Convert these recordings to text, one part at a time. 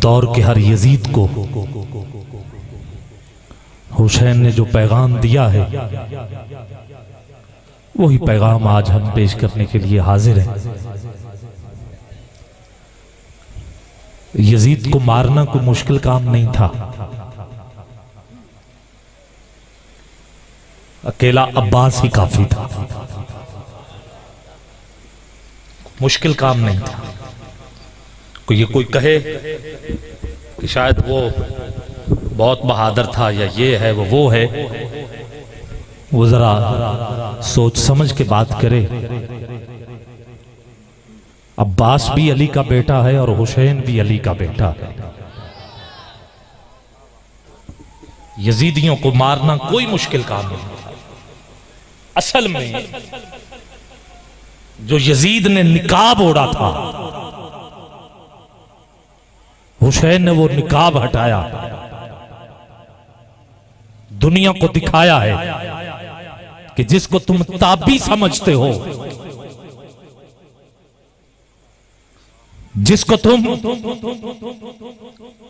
दौर के हर यजीद को हुसैन ने जो पैगाम दिया है वही पैगाम आज हम पेश करने के लिए हाजिर हैं। यजीद को मारना कोई मुश्किल काम नहीं था। अकेला अब्बास ही काफी था, मुश्किल काम नहीं था। कोई कहे कि शायद वो बहुत बहादुर था या ये है वो है, वो जरा सोच समझ के बात करे। अब्बास भी अली का बेटा है और हुसैन भी अली का बेटा है। यजीदियों को मारना कोई मुश्किल काम नहीं था। असल में जो यजीद ने निकाब ओढ़ा था, हुसैन ने वो निकाब हटाया, दुनिया को दिखाया है कि जिसको तुम ताबी समझते हो, जिसको तुम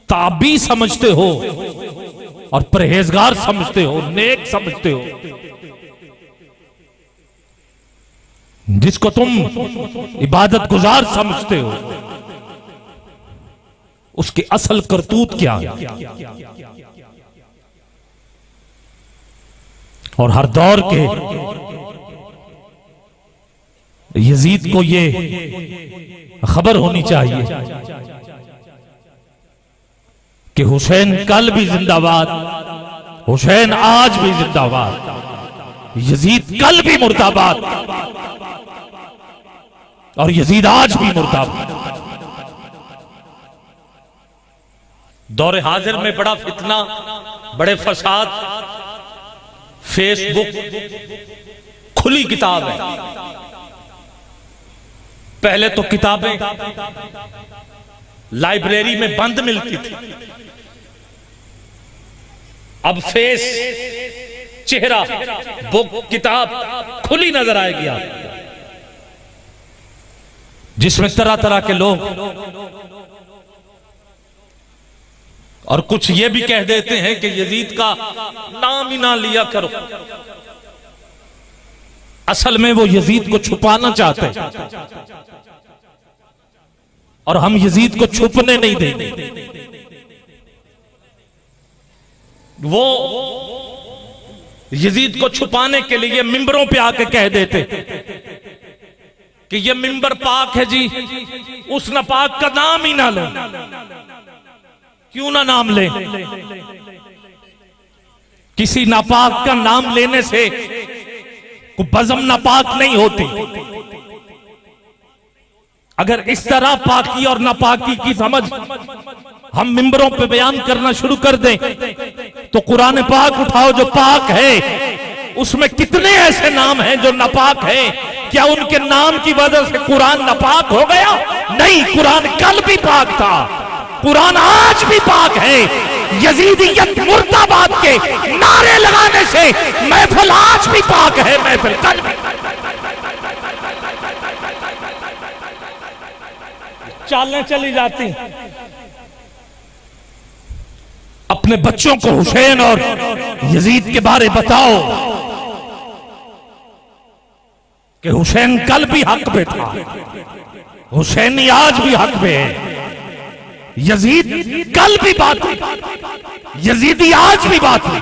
ताबी समझते हो और परहेजगार समझते हो, नेक समझते हो, जिसको तुम इबादत गुजार समझते हो, उसकी असल करतूत क्या है। और हर दौर के यजीद को ये खबर होनी चाहिए कि हुसैन कल भी जिंदाबाद, हुसैन आज भी जिंदाबाद, यजीद कल भी मुर्दाबाद और यजीद आज भी मुर्दाबाद। दौरे हाजिर में बड़ा फितना, बड़े फसाद, फेसबुक खुली किताब है। पहले तो किताबें लाइब्रेरी में बंद मिलती थी, अब फेस, चेहरा, बुक, किताब खुली नजर आएगी आपको, जिसमें तरह तरह के लोग और कुछ ये भी कह देते हैं कि यजीद का नाम ही ना लिया करो। असल में वो यजीद को छुपाना चाहते हैं और हम यजीद को छुपने नहीं देंगे। वो यजीद को छुपाने के लिए मिंबरों पे आके कह देते कि ये मिंबर पाक है जी, उस नापाक का नाम ही ना लो। क्यों ना नाम ले? किसी नापाक का नाम लेने से कोई बज़म नापाक नहीं होती। अगर इस तरह पाकी और नापाकी की समझ हम मिंबरों पे बयान करना शुरू कर दें तो कुरान पाक उठाओ जो पाक है, उसमें कितने ऐसे नाम हैं जो नापाक हैं। क्या उनके नाम की वजह से कुरान नापाक हो गया? नहीं, कुरान कल भी पाक था, कुरान आज भी पाक है। यजीदियत मुर्दाबाद के नारे लगाने से महफिल आज भी पाक है, महफिल कल भी। चालें चली जाती। अपने बच्चों को हुसैन और यजीद के बारे बताओ कि हुसैन कल भी हक पे था, हुसैनी आज भी हक पे है, यजीद कल भी बात हुई, यजीदी आज भी बात हुई।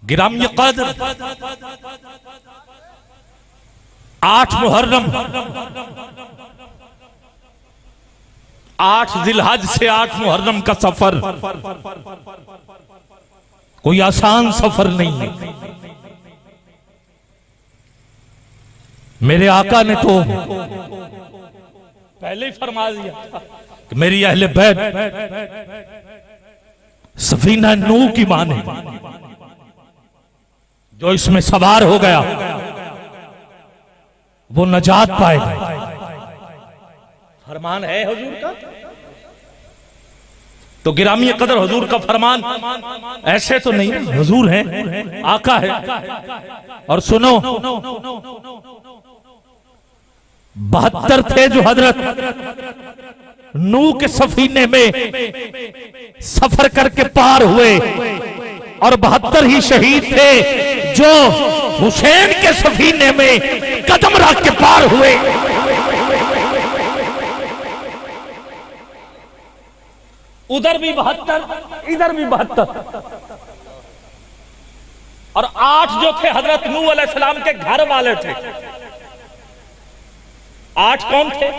गिरामी क़द्र 8 मुहर्रम, 8 जिलहज से 8 मुहर्रम का सफर कोई आसान सफर नहीं है। मेरे आका ने तो पहले ही फरमा दिया कि मेरी अहले बैत सफीना नूह की माने, जो इसमें सवार हो गया वो नजात पाएगा। फरमान है हुजूर का। तो गिरामी कदर हुजूर का फरमान ऐसे तो नहीं, हुजूर है, आका है। और सुनो, 72 थे जो हजरत नूह के सफीने में सफर करके पार हुए और 72 ही शहीद थे जो हुसैन के सफीने में कदम रख के पार हुए। उधर भी 72, इधर भी 72, और 8 जो थे हजरत नूह अलैहिस्सलाम के घर वाले थे। 8 कौन थे?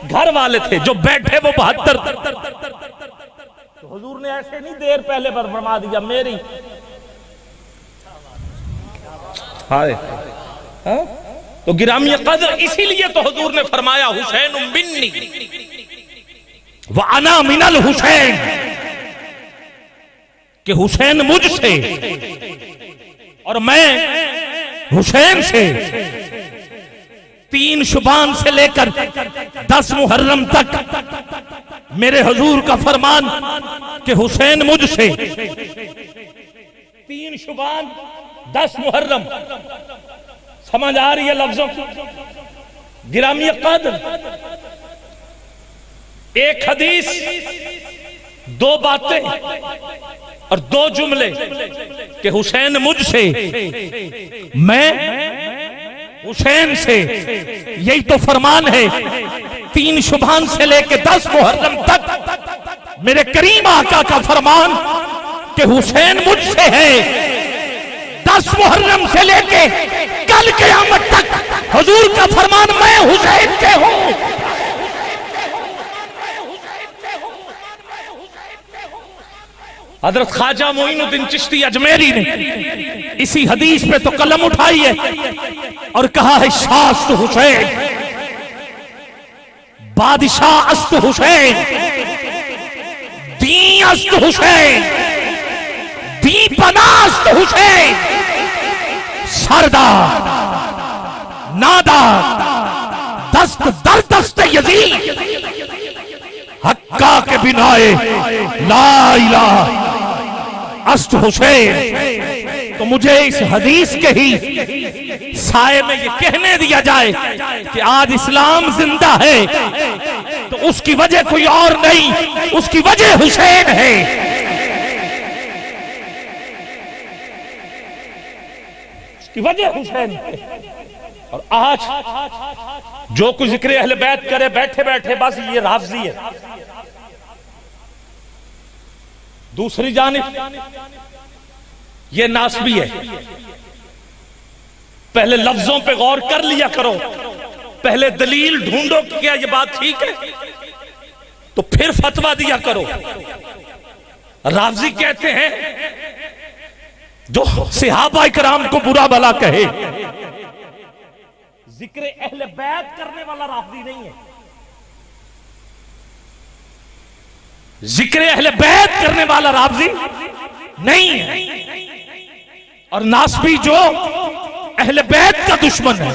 घर वाले थे। जो बैठे वो 72। तो हुजूर ने ऐसे नहीं देर पहले फरमा दिया मेरी, हाय हाँ? तो गिरामी कदर इसीलिए तो हुजूर ने फरमाया हुसैन मिन्नी व अना मिनल हुसैन, कि हुसैन मुझसे और मैं हुसैन से। 3 शुबान से लेकर 10 मुहर्रम तक मेरे हुजूर का फरमान कि हुसैन मुझसे। 3 शुबान 10 मुहर्रम, समझ आ रही है लफ्जों की? गिरामी कदर, एक हदीस, 2 बातें और 2 जुमले कि हुसैन मुझसे, मैं हुसैन से। यही तो फरमान है। 3 शुबान से लेके 10 मुहर्रम तक मेरे करीम आका का फरमान कि हुसैन मुझसे है। 10 मुहर्रम से लेके कल क़यामत तक हुजूर का फरमान मैं हुसैन से हूं। हजरत ख्वाजा मोइनुद्दीन चिश्ती अजमेरी ने इसी हदीस पे तो कलम उठाई है और कहा है शास्त हुसैन, बादशाह अस्त हुसैन, दी अस्त हुसैन, दी पनास्त हुसैन, सरदार नादार दस्त दर दस्त यजीद, हक्का के बिनाए ला इलाहा अस्त हुसैन। तो मुझे इस हदीस के ही साए में ये कहने दिया जाए कि आज इस्लाम जिंदा है तो उसकी वजह कोई और नहीं, उसकी वजह हुसैन है। उसकी वजह हुसैन है। और आज जो कुछ जिक्र अहले बैत करे बैठे बैठे बस ये राफ़ज़ी है। दूसरी जानिब ये नासबी है। पहले लफ्जों पे गौर कर लिया करो, पहले दलील ढूंढो कि क्या ये बात ठीक है, तो फिर फतवा दिया करो। राफ़ज़ी कहते हैं जो सहाबा इकराम को बुरा भला कहे, जिक्र अहले बैत करने वाला राफ़ज़ी नहीं है। जिक्र अहले बैत करने वाला राफ़ज़ी नहीं है। और नासबी जो अहले बैत का दुश्मन है,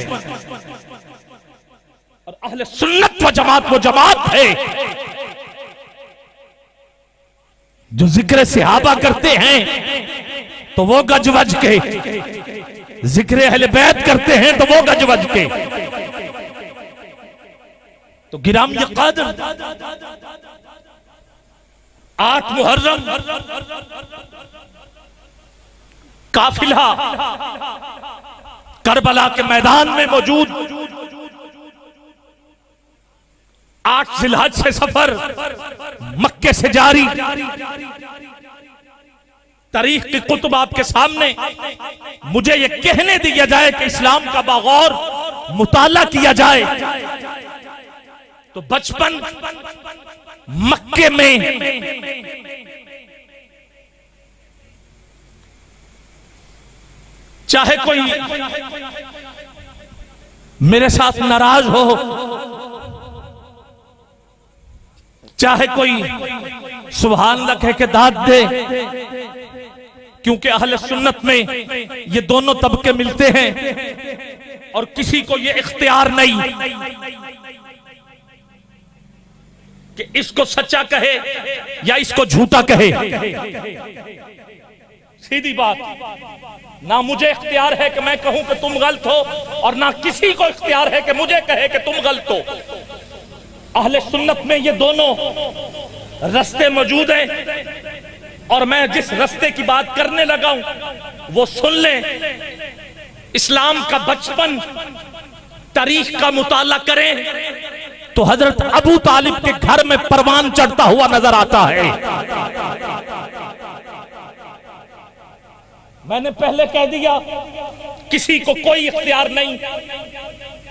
और अहले सुन्नत व जमात वो जमात है जो जिक्र सहाबा करते हैं तो वो गजवज के, जिक्र अहले बैत करते हैं तो वो गजवज के। तो गिरामी क़द्र 8 मुहर्रम काफिला करबला के मैदान में मौजूद, 8 जिलहज से सफर मक्के से जारी। तारीख की कुतुब आपके सामने, मुझे ये कहने दिया जाए कि इस्लाम का बगौर मुताला किया जाए तो बचपन मक्के में चाहे कोई मेरे साथ नाराज हो, चाहे कोई सुभान अल्लाह कह के दाद दे, क्योंकि अहले सुन्नत में ये दोनों तबके मिलते हैं और किसी को ये इख्तियार नहीं कि इसको सच्चा कहे या इसको झूठा कहे। सीधी बात, ना मुझे इख्तियार है कि मैं कहूं कि तुम गलत हो, और ना किसी को इख्तियार है कि मुझे कहे कि तुम गलत हो। अहले सुन्नत में ये दोनों रास्ते मौजूद हैं, और मैं जिस रास्ते की बात करने लगा हूं वो सुन लें। इस्लाम का बचपन, तारीख का मुताला करें तो हजरत अबू तालिब के घर में परवान चढ़ता हुआ नजर आता है। मैंने पहले कह दिया, किसी को कोई इख्तियार नहीं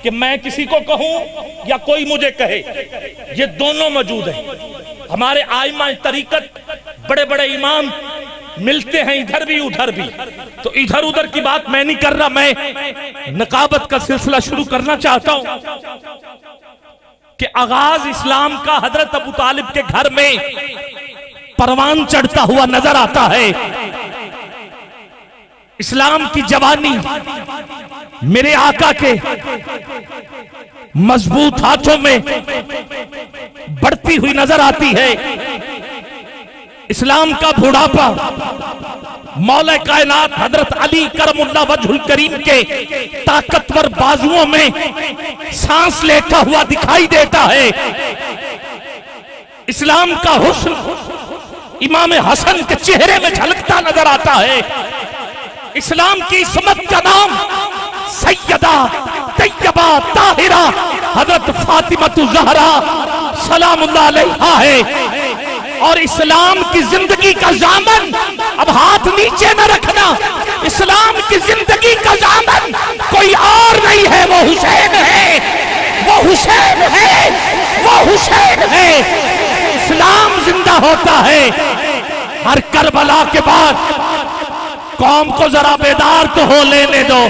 कि मैं किसी को कहूं या कोई मुझे कहे, ये दोनों मौजूद हैं। हमारे आइमा तरीकत, बड़े बड़े इमाम मिलते हैं इधर भी उधर भी, तो इधर उधर की बात मैं नहीं कर रहा, मैं नकाबत का सिलसिला शुरू करना चाहता हूं कि आगाज इस्लाम का हजरत अबू तालिब के घर में परवान चढ़ता हुआ नजर आता है। इस्लाम की जवानी मेरे आका के मजबूत हाथों में बढ़ती हुई नजर आती है। इस्लाम का बुढ़ापा मौला कायनात हजरत अली करमुल्लाह वजहुल करीम के ताकतवर बाजुओं में सांस लेता हुआ दिखाई देता है। इस्लाम का हुस्न इमाम हसन के चेहरे में झलकता नजर आता है। इस्लाम की इस्मत का नाम सैयदा तैयबा ताहिरा हजरत फातिमतु ज़हरा सलामुल्लाह अलैहा है। और इस्लाम की जिंदगी का जामन, अब हाथ नीचे न रखना, इस्लाम की जिंदगी का जामन कोई और नहीं है, वो हुसैन है, वो हुसैन है, वो हुसैन है। इस्लाम जिंदा होता है। हर करबला के बाद कौम को जरा बेदार तो हो लेने दो।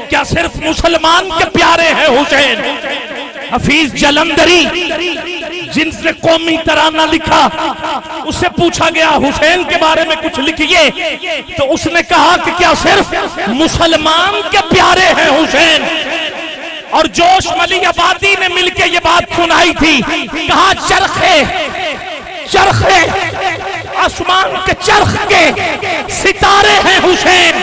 क्या सिर्फ मुसलमान के प्यारे हैं हुसैन? हफीज जलंधरी जिनसे कौमी तराना लिखा, उससे पूछा गया हुसैन के बारे में कुछ लिखिए, तो उसने कहा कि क्या सिर्फ मुसलमान के प्यारे हैं हुसैन? और जोश मली आबादी ने मिलकर ये बात सुनाई थी, कहा चरखे चरखे आसमान के चरख के सितारे हैं हुसैन।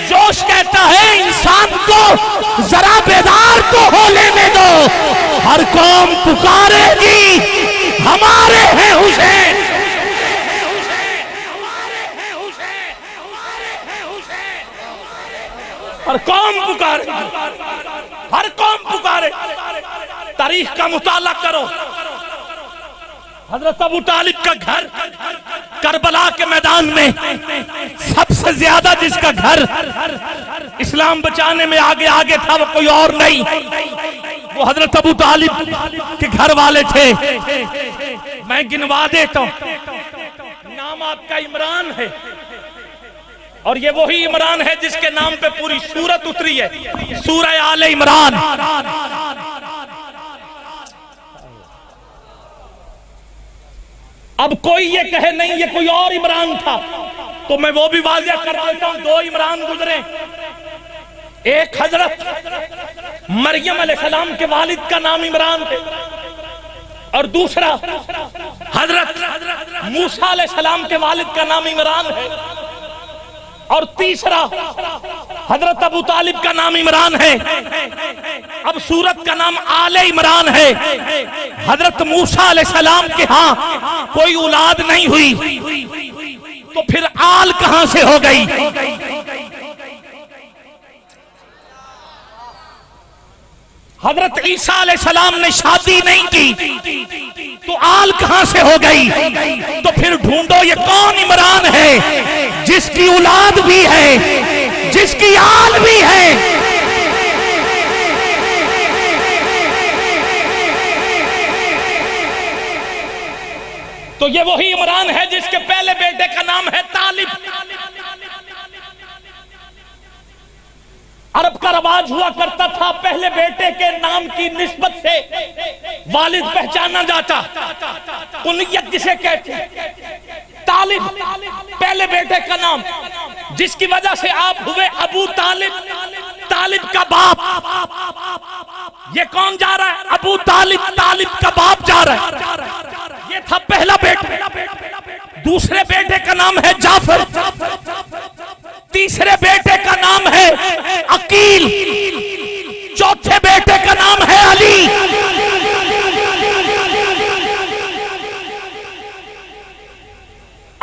जोश कहता है इंसान को जरा बेदार तो हो लेने दो, हर कौम पुकारेगी हमारे हैं हुसैन। हर कौम पुकारे, हर कौम पुकारे। तारीख का मुताला करो। हजरत अबू तालिब का घर करबला के मैदान में सबसे ज्यादा जिसका घर इस्लाम बचाने में आगे आगे था वो कोई और नहीं, वो हजरत अबू तालिब के घर वाले थे। मैं गिनवा देता हूं। नाम आपका इमरान है, और ये वही इमरान है जिसके नाम पे पूरी सूरत उतरी है, सूरह आले इमरान। अब कोई ये कहे नहीं ये कोई और इमरान था, तो मैं वो भी वाज़िह कर देता हूं। दो इमरान गुजरे, एक हजरत मरियम अलैहिस्सलाम के वालिद का नाम इमरान है, और दूसरा हजरत मूसा अलैहिस्सलाम के वालिद का नाम इमरान है, और तीसरा हजरत अबू तालिब का नाम इमरान है। अब सूरत का नाम आले इमरान है। हजरत मूसा अलैहिस्सलाम के यहाँ कोई औलाद नहीं हुई, तो फिर आल कहां से हो गई? हजरत ईसा अलैहिस्सलाम ने शादी नहीं की, तो आल कहां से हो गई? तो फिर ढूंढो ये कौन इमरान है जिसकी औलाद भी है, जिसकी आल भी है। तो ये वही इमरान है जिसके पहले बेटे का नाम है तालिब। अरब का रवाज हुआ करता था, पहले बेटे के नाम की निस्बत से वालिद पहचाना जाता, कुनियत जिसे कहते तालिब, पहले बेटे का नाम, जिसकी वजह से आप हुए अबू तालिब, तालिब का बाप। ये कौन जा रहा है? अबू तालिब, तालिब का बाप जा रहा है। ये था पहला बेटा। दूसरे बेटे का नाम है जाफर, तीसरे बेटे का नाम है अकील, चौथे बेटे का नाम है अली।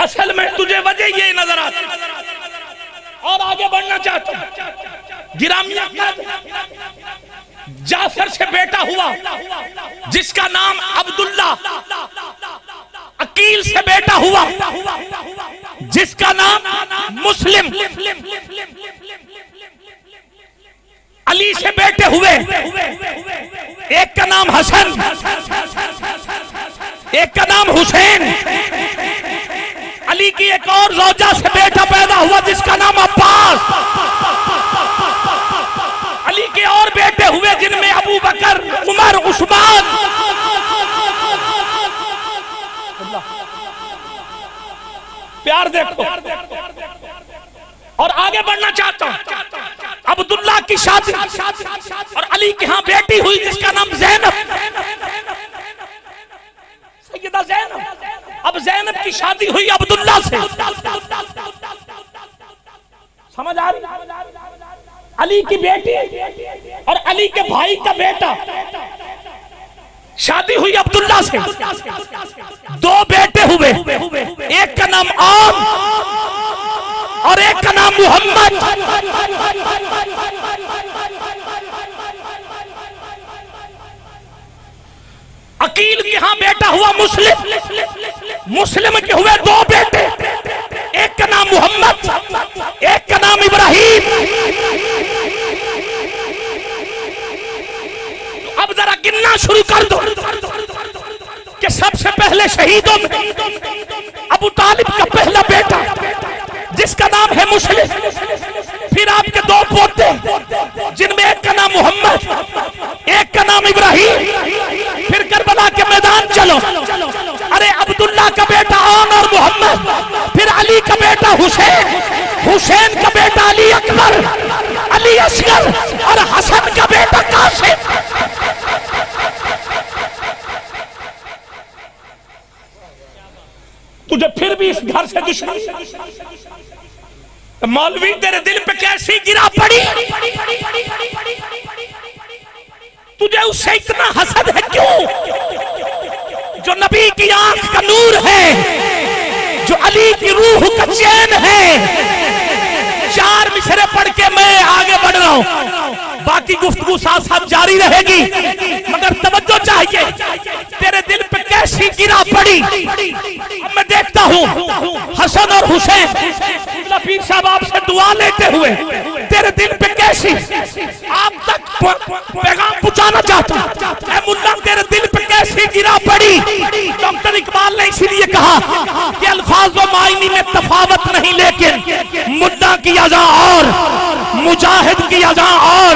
असल में तुझे वजह ये नजर आती और आगे बढ़ना चाहता हूं। गिरामिया जाफर से बेटा हुआ जिसका नाम अब्दुल्ला, अकील से बेटा हुआ जिसका नाम मुस्लिम, अली से बेटे हुए एक का नाम हसन, एक का नाम हुसैन। अली की एक और रौजा से बेटा पैदा हुआ जिसका नाम अब्बास। अली के और बेटे हुए जिनमें अबू बकर, उमर, उस्मान। प्यार देखो और आगे बढ़ना चाहता हूं। अब्दुल्ला की शादी और अली के यहां बेटी हुई जिसका नाम जैनब, सैयदा जैनब। अब जैनब की शादी हुई अब्दुल्ला से, समझ आ रही? अली की बेटी और अली के भाई का बेटा, शादी हुई अब्दुल्ला से। दो बेटे हुए, एक का नाम आम और एक का नाम मोहम्मद। अकील के यहां बेटा हुआ मुस्लिम। मुस्लिम के हुए दो बेटे, एक का नाम मोहम्मद, एक का नाम इब्राहिम। अब जरा गिनना शुरू कर दो कि सबसे पहले शहीदों में अबू तालिब का पहला बेटा जिसका नाम है मुस्लिम, फिर आपके दो पोते जिनमें एक का नाम मोहम्मद, एक का नाम इब्राहिम। फिर करबला के मैदान चलो, अरे अब्दुल्ला का बेटा आन और मोहम्मद, फिर अली का बेटा हुसैन, हुसैन का बेटा अली अकबर, अली असगर और हसन का बेटा कासिम। तुझे फिर भी इस घर से दुश्मनी, मौलवी तेरे दिल पे कैसी गिरा पड़ी? तुझे उससे इतना हसद है क्यों? जो नबी की आंख का नूर है, जो अली की रूह का चैन है। चार मिसरे पढ़ के मैं आगे बढ़ रहा हूं, बाकी गुफ्तगू साथ साथ जारी रहेगी, मगर तवज्जो चाहिए। तेरे दिल पे कैसी गिरा पड़ी? अब मैं देखता हूं हसन और हुसैन, पीर साहब आपसे दुआ लेते हुए तेरे दिल पे कैसी आप तक पैगाम पहुंचाना चाहता हूं। मुल्ला तेरे दिल पे कैसी गिरा पड़ी? डॉक्टर इकबाल ने इसीलिए कहा कि अल्फाज व मायनी में तफावत नहीं, लेकिन मुद्दा की अज़ा और मुजाहिद की अज़ा और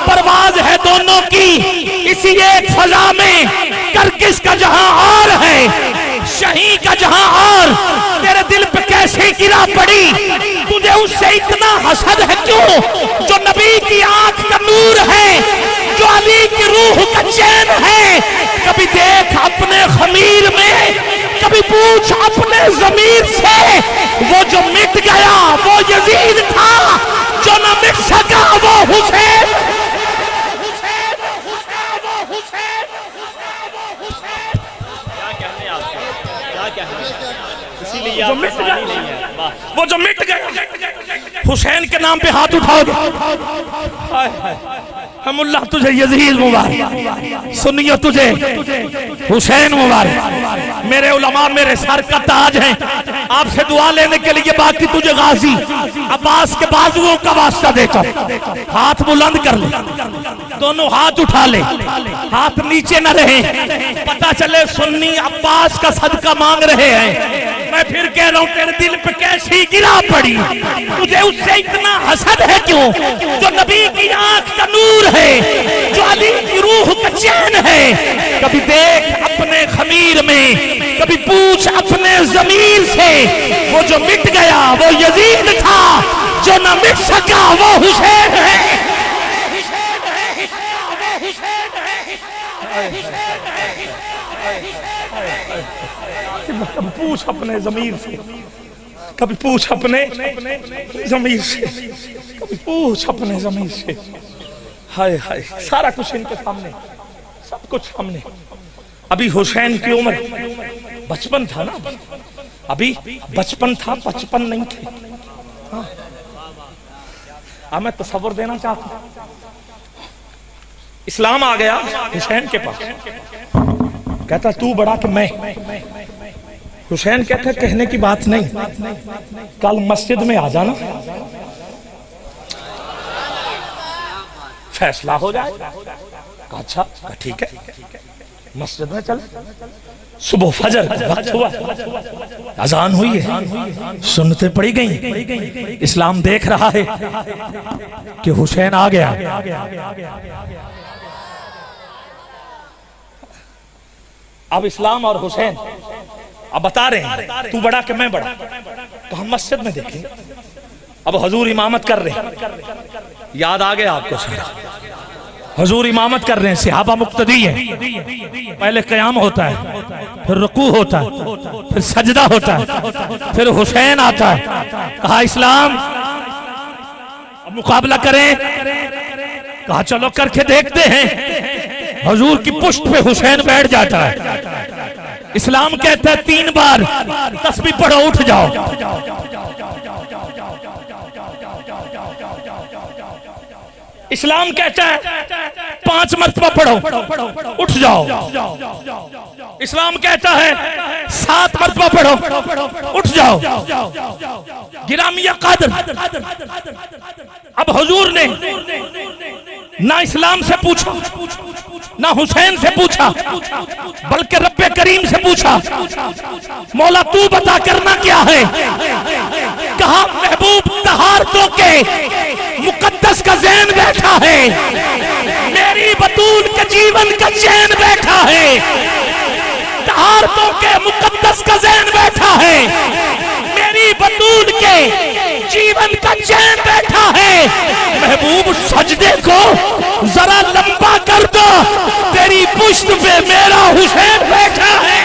परवाज है दोनों की इसी एक फजा में। करकिस का जहां और है, शही का जहां और। तेरे दिल पे कैसे गिरा पड़ी? तुझे उससे इतना हसद है क्यों? जो नबी की आंख का नूर है, जो अली की रूह का चैन है। कभी देख अपने खमीर में, कभी पूछ अपने जमीर से, वो जो मिट गया वो यजीद था, जो न मिट सका वो हुसैन। वो जो मिट गया, हुसैन के नाम पे हाथ उठाओगे। मुल्ला तुझे यजीद मुबारक, सुनियो तुझे हुसैन मुबारक। मेरे उलमा मेरे सर का ताज हैं, आपसे दुआ लेने के लिए। बाकी तुझे गाजी अब्बास के बाजुओं का वास्ता देता, हाथ बुलंद कर ले, दोनों हाथ उठा ले, हाथ नीचे न रहे, पता चले सुन्नी अब्बास का सदका मांग रहे हैं। मैं फिर कह रहा हूं तेरे दिल पे कैसी गिरा पड़ी? तुझे उससे इतना हसद है क्यों? जो नबी की आंख का नूर है, जो अली की रूह का चैन है। कभी देख अपने खमीर में, कभी पूछ अपने जमीर से, वो जो मिट गया वो यजीद था, जो न मिट सका वो हुसैन है। कभी पूछ अपने जमीर से, कभी पूछ अपने जमीर से, कभी पूछ अपने जमीर से। हाय हाय, सारा कुछ इनके सामने, सब कुछ सामने। अभी हुसैन की उम्र बचपन था ना, अभी बचपन था, 55 नहीं थे। हाँ। अब मैं तसव्वुर देना चाहता हूं, इस्लाम आ गया हुसैन के पास, कहता तू बड़ा कि मैं। हुसैन कहता कहने की बात नहीं, कल मस्जिद में आ जाना, फैसला हो जाए। अच्छा ठीक है, मस्जिद में चल। सुबह फजर वक्त हुआ, अजान हुई है, सुन्नतें पड़ी गई, इस्लाम देख रहा है कि हुसैन आ गया। अब इस्लाम और हुसैन अब बता रहे हैं तू बड़ा कि मैं बड़ा, तो हम मस्जिद में देखेंगे। अब हुजूर इमामत कर रहे हैं, याद आ गया आपको सारा, हुजूर इमामत कर रहे हैं, सहाबा मुक्तदी है। पहले क़याम होता है, फिर रुकू होता है, फिर सजदा होता है, फिर हुसैन आता है। कहा इस्लाम अब मुकाबला करें, कहा चलो करके देखते हैं। हुजूर की पुष्ट पे हुसैन बैठ जाता है। इस्लाम कहता है 3 बार तस्बीह पढ़ो, उठ जाओ। इस्लाम कहता है 5 मरतबा पढ़ो, उठ जाओ। इस्लाम कहता है 7 मरतबा पढ़ो, उठ जाओ। गिरामिया कादर। अब हुजूर ने ना इस्लाम से पूछा, ना हुसैन से पूछा, बल्कि रब्बे करीम से पूछा, मौला तू बता करना क्या है। कहा महबूब तहारतों के मुकद्दस का ज़ैन बैठा है, मेरी बतूल के जीवन का चैन बैठा है। तहारतों के मुकद्दस का ज़ैन बैठा है, मेरी बतूल के जीवन का चैन बैठा है। महबूब सजदे को जरा लंबा कर दो, तेरी पुश्त पे मेरा हुसैन बैठा है।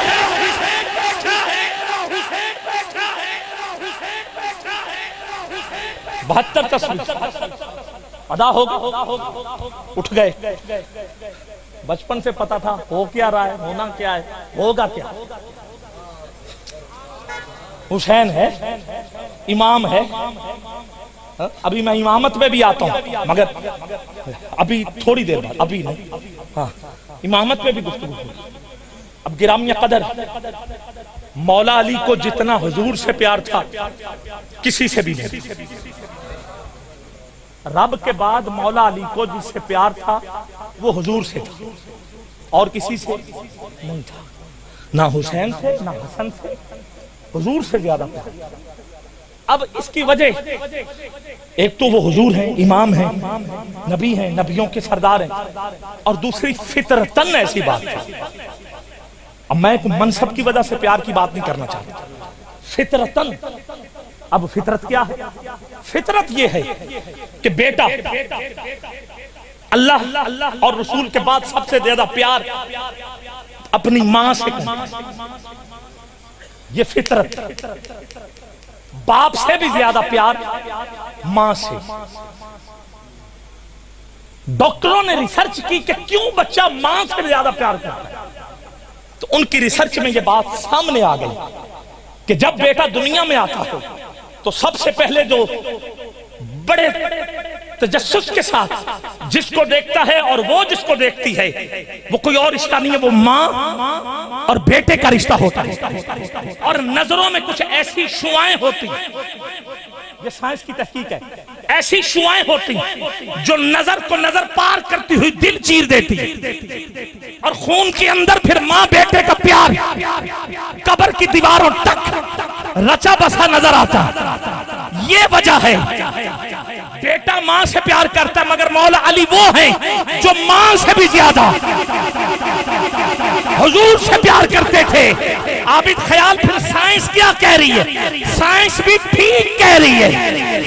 72 तस्वीर अदा होगा, उठ गए। बचपन से पता था हो क्या रहा है, होना क्या है, होगा क्या। हुसैन है, इमाम है। अभी मैं इमामत में भी आता हूं, मगर अभी थोड़ी देर बाद, अभी नहीं। हाँ, इमामत में भी गुफ्तगू। अब गिरामिया कदर, मौला अली को जितना हुजूर से प्यार था किसी से भी नहीं। रब के बाद मौला अली को जिससे प्यार था वो हुजूर से था, और किसी से नहीं था। ना हुसैन से, ना हसन से, हुजूर से ज्यादा प्यार। अब इसकी वजह एक तो वो हुजूर हैं, इमाम हैं, नबी हैं, नबियों के सरदार हैं, और दूसरी फितरतन ऐसी बात है। अब मैं मनसब की वजह से प्यार की बात नहीं करना चाहता, फितरतन। अब फितरत क्या है? फितरत ये है कि बेटा अल्लाह और रसूल के बाद सबसे ज्यादा प्यार अपनी मां से करता। ये फितरत। बाप से भी ज्यादा प्यार मां से। डॉक्टरों ने रिसर्च की कि क्यों बच्चा मां से ज्यादा प्यार करता है, तो उनकी रिसर्च में यह बात सामने आ गई कि जब बेटा दुनिया में आता है तो सबसे पहले जो बड़े तजस्सुस के साथ जिसको देखता है और वो जिसको देखती है, वो कोई और रिश्ता नहीं है, वो मां और बेटे का रिश्ता होता है। और नजरों में कुछ ऐसी शुआएं होती हैं, ये साइंस की तहकीक है, ऐसी शुआएं होती हैं जो नजर को नजर पार करती हुई दिल चीर देती है। और खून के अंदर फिर मां बेटे का प्यार कब्र की दीवारों तक रचा बसा नजर आता। ये वजह है बेटा मां से प्यार करता है, मगर मौला अली वो हैं जो मां से भी ज्यादा हुजूर से प्यार करते थे। आबिद ख्याल फिर साइंस क्या कह रही है? साइंस भी ठीक कह रही है,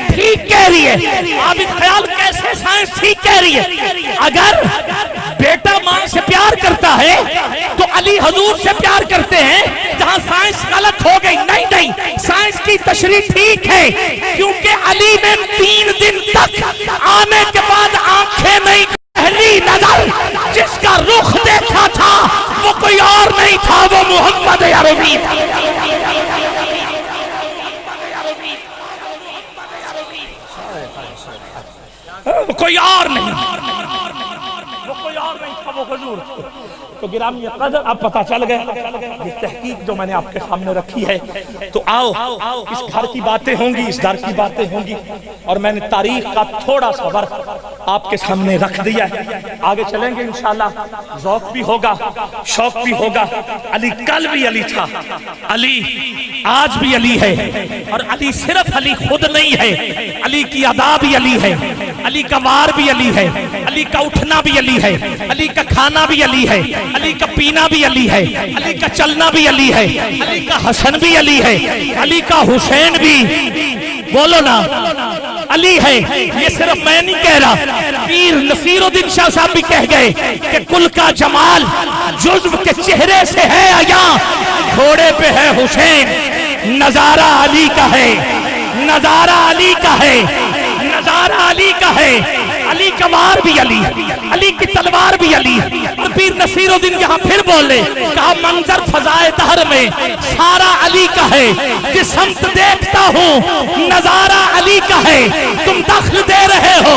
ठीक कह रही है। आबिद ख्याल कैसे साइंस ठीक कह रही है? अगर बेटा मां से प्यार करता है तो अली हुजूर से प्यार करते हैं, जहां साइंस गलत हो गई। नहीं नहीं, साइंस की तशरीह ठीक है, क्योंकि अली ने 3 दिन तक आने के बाद आंखें नहीं, पहली नजर जिसका रुख देखा था वो कोई और नहीं था, वो मोहम्मद अरबी था। तो गिरामी कदर अब पता चल गया ये तहकीक जो मैंने आपके सामने रखी है। तो आओ इस घर की बातें होंगी, इस दर की बातें होंगी, और मैंने तारीख का थोड़ा सा वर्क आपके सामने रख दिया है। आगे चलेंगे इंशाल्लाह, ज़ौक़ भी होगा, शौक भी होगा। अली कल भी अली था, अली आज भी अली है, और अली सिर्फ अली खुद नहीं है, अली की अदा भी अली है, अली का वार भी अली है, अली का उठना भी अली है, अली का खाना भी अली है, अली का पीना भी अली है, अली का चलना भी अली है, अली का हसन भी अली है, अली का हुसैन भी, बोलो ना, अली है। ये सिर्फ मैं नहीं कह रहा, पीर नसीरुद्दीन शाह साहब भी कह गए कि कुल का जमाल जुज़्व के चेहरे से है आया, घोड़े पे है हुसैन, नजारा अली का है, नजारा अली का है, नजारा अली का है। अली का वार भी अली, अली की तलवार भी अली। तो पीर नसीरुद्दीन यहाँ फिर बोले, कहा मंजर फजाए दहर में सारा अली का है, जिस समत देखता हूँ नजारा अली का है। तुम दखल दे रहे हो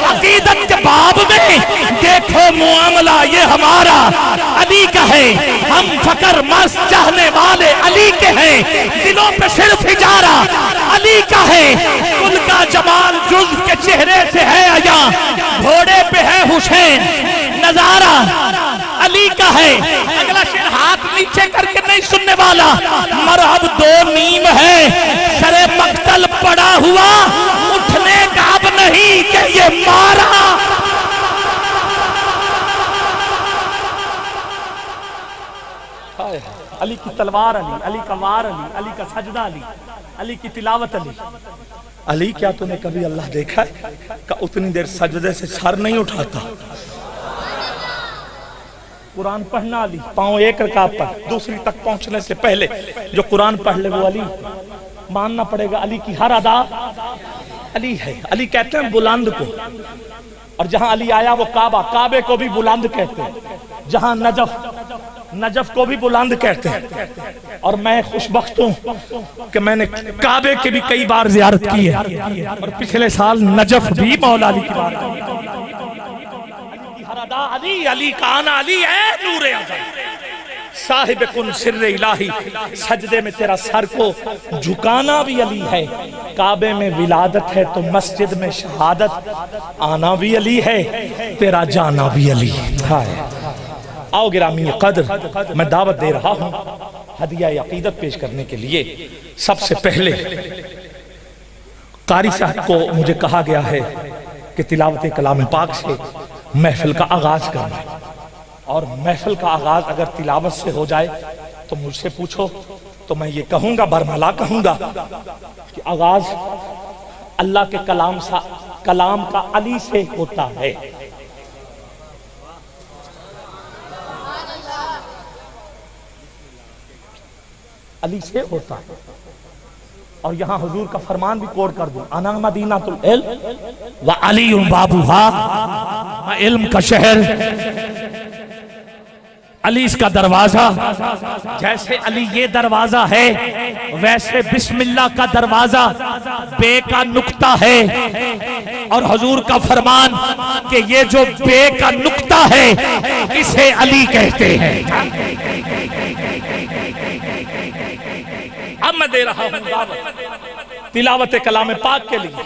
अकीदत के बाब में, देखो मुआमला ये हमारा अली का है। हम फकर मस्त चाहने वाले अली के हैं, दिलों पे सिर्फ इजारा अली का है। कुल का जमाल जुज़्व के चेहरे से है आया, घोड़े पे है हुसैन, नजारा अली का है। अगला शेर हाथ नीचे करके नहीं सुनने वाला, मरहब दो नीम है, सरे मक्तल पड़ा हुआ, उठने का अब नहीं कि ये मारा। अली की तलवार अली, अली का वार अली, अली का सजदा अली, अली की तिलावत अली। अली क्या तूने कभी अल्लाह देखा है का उतनी देर सजदे से सर नहीं उठाता? कुरान पढ़ना अली, पांव एक रकात पर, दूसरी तक पहुंचने से पहले जो कुरान पढ़ ले वो अली। मानना पड़ेगा अली की हर अदा अली है। अली कहते हैं बुलंद को, और जहां अली आया वो काबा, काबे को भी बुलंद कहते हैं। जहां नजफ, नजफ को भी बुलंद कहते हैं। और मैं खुशबख्त हूं कि मैंने काबे के भी कई बार जियारत की है, और पिछले साल नजफ भी मौला अली की बात अली, अली का आना अली है, नूरे साहिब कुन सिर्रे इलाही। सजदे में तेरा सर को झुकाना भी अली है। काबे में विलादत है तो मस्जिद में शहादत आना भी अली है, तेरा जाना भी अली है। आओ गिरामी कदर, मैं दावत दे रहा हूं हदिया अकीदत पेश करने के लिए। सबसे पहले कारी साहब को मुझे कहा गया है कि तिलावत कलाम पाक से महफिल का आगाज करना है, और महफिल का आगाज अगर तिलावत से हो जाए तो मुझसे पूछो तो मैं ये कहूंगा, बरमला कहूंगा कि आगाज अल्लाह के कलाम का अली से होता है। अली से होता है। और यहां हुजूर का फरमान भी कोड कर दूं, अना मदीनातुल इल्म व अली बाबूहा, इल्म का शहर, अली इसका दरवाजा। जैसे अली ये दरवाजा है, वैसे बिस्मिल्लाह का दरवाजा बे का नुक्ता है। और हुजूर का फरमान कि ये जो बे का नुक्ता है इसे अली कहते हैं। अब मैं दे रहा हूं तिलावत कलाम पाक के लिए।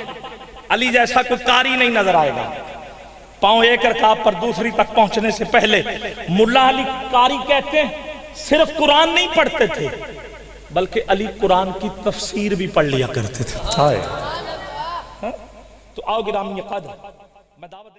अली जैसा कोई कारी नहीं नजर आएगा। पांव एक रकात पर दूसरी तक पहुंचने से पहले मुल्ला अली कारी कहते हैं सिर्फ कुरान नहीं पढ़ते थे, बल्कि अली कुरान की तफसीर भी पढ़ लिया करते थे। तो आओ गिरामी कदर, मैं दावत